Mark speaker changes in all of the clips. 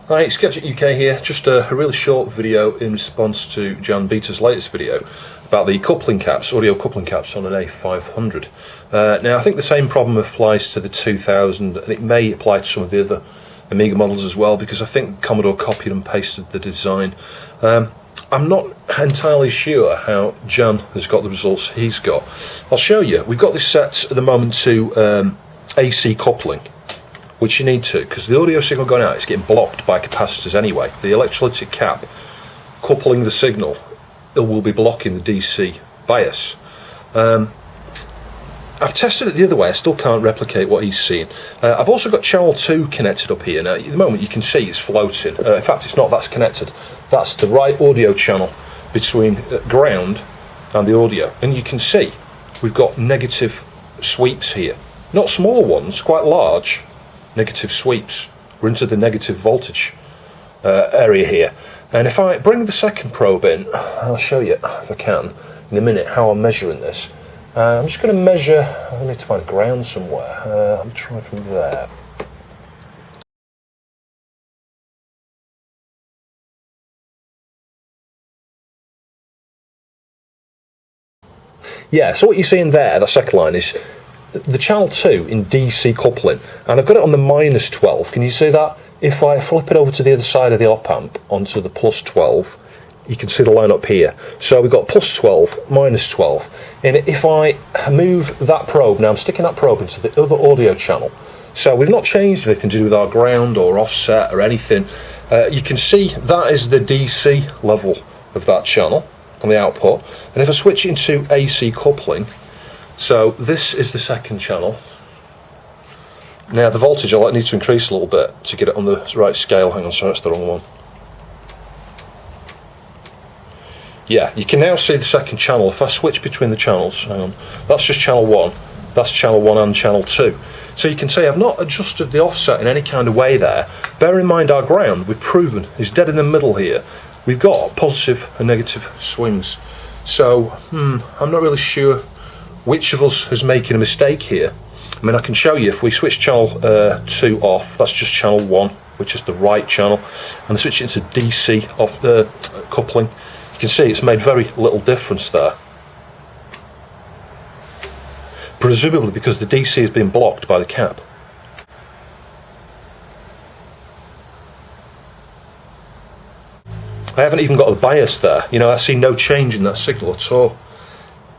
Speaker 1: Hi, it's Gadget UK here, just a really short video in response to Jan Beta's latest video about the coupling caps, audio coupling caps on an A500. Now I think the same problem applies to the 2000 and it may apply to some of the other Amiga models as well, because I think Commodore copied and pasted the design. I'm not entirely sure how Jan has got the results he's got. I'll show you. We've got this set at the moment to AC coupling, which you need to, because the audio signal going out is getting blocked by capacitors anyway. The electrolytic cap coupling the signal, it will be blocking the DC bias. I've tested it the other way, I still can't replicate what he's seeing. I've also got channel 2 connected up here. Now at the moment you can see it's floating. In fact it's not, that's connected. That's the right audio channel between ground and the audio. And you can see we've got negative sweeps here. Not small ones, quite large negative sweeps. We're into the negative voltage area here. And if I bring the second probe in, I'll show you if I can in a minute how I'm measuring this. I'm just going to measure, I need to find a ground somewhere. I'm trying from there. Yeah, so what you're seeing there, the second line, is the channel 2 in DC coupling, and I've got it on the -12. Can you see that? If I flip it over to the other side of the op amp onto the +12, you can see the line up here. So we've got +12, -12, and if I move that probe, now I'm sticking that probe into the other audio channel, so we've not changed anything to do with our ground or offset or anything. You can see that is the DC level of that channel on the output, and if I switch into AC coupling, so this is the second channel. Now the voltage I need to increase a little bit to get it on the right scale. Hang on, sorry, that's the wrong one. Yeah, you can now see the second channel. If I switch between the channels, hang on, that's just channel 1, that's channel 1 and channel 2. So you can see I've not adjusted the offset in any kind of way there. Bear in mind our ground, we've proven, is dead in the middle here. We've got positive and negative swings. So, I'm not really sure which of us is making a mistake here. I mean, I can show you if we switch channel 2 off, that's just channel 1, which is the right channel, and switch it to DC off coupling. You can see it's made very little difference there. Presumably because the DC has been blocked by the cap. I haven't even got a bias there. You know, I see no change in that signal at all.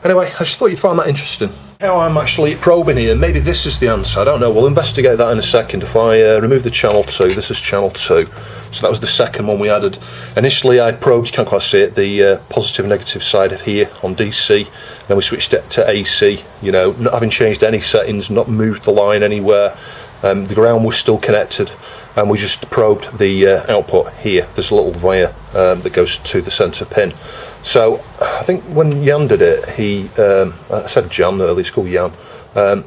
Speaker 1: Anyway, I just thought you'd find that interesting. How I'm actually probing here, maybe this is the answer, I don't know, we'll investigate that in a second. If I remove the channel 2, this is channel 2, so that was the second one we added. Initially I probed, you can't quite see it, the positive and negative side of here on DC, then we switched it to AC, you know, not having changed any settings, not moved the line anywhere, the ground was still connected, and we just probed the output here. There's a little wire that goes to the centre pin. So I think when Jan did it, he, I said Jan earlier, it's called Jan. I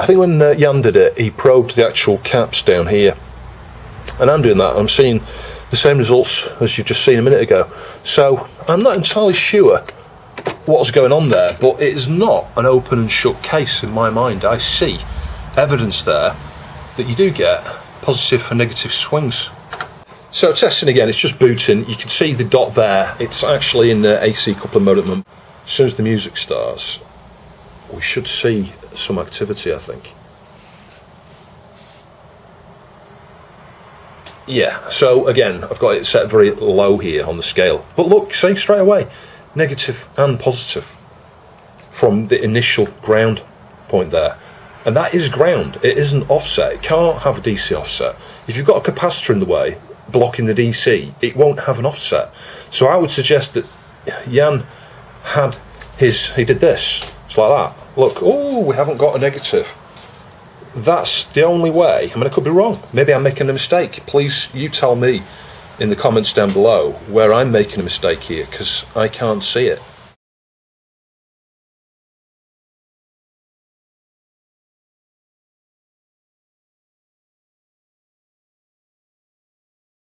Speaker 1: think when Jan did it, he probed the actual caps down here. And I'm doing that, I'm seeing the same results as you've just seen a minute ago. So I'm not entirely sure what's going on there, but it is not an open and shut case in my mind. I see evidence there that you do get positive and negative swings. So testing again, it's just booting. You can see the dot there. It's actually in the AC coupling mode at the moment. As soon as the music starts, we should see some activity, I think. Yeah, so again, I've got it set very low here on the scale. But look, see straight away, negative and positive from the initial ground point there. And that is ground, it isn't offset. It can't have a DC offset. If you've got a capacitor in the way, blocking the DC, it won't have an offset. So I would suggest that Jan had he did this, it's like that. Look, oh, we haven't got a negative. That's the only way. I mean, I could be wrong. Maybe I'm making a mistake. Please, you tell me in the comments down below where I'm making a mistake here, because I can't see it.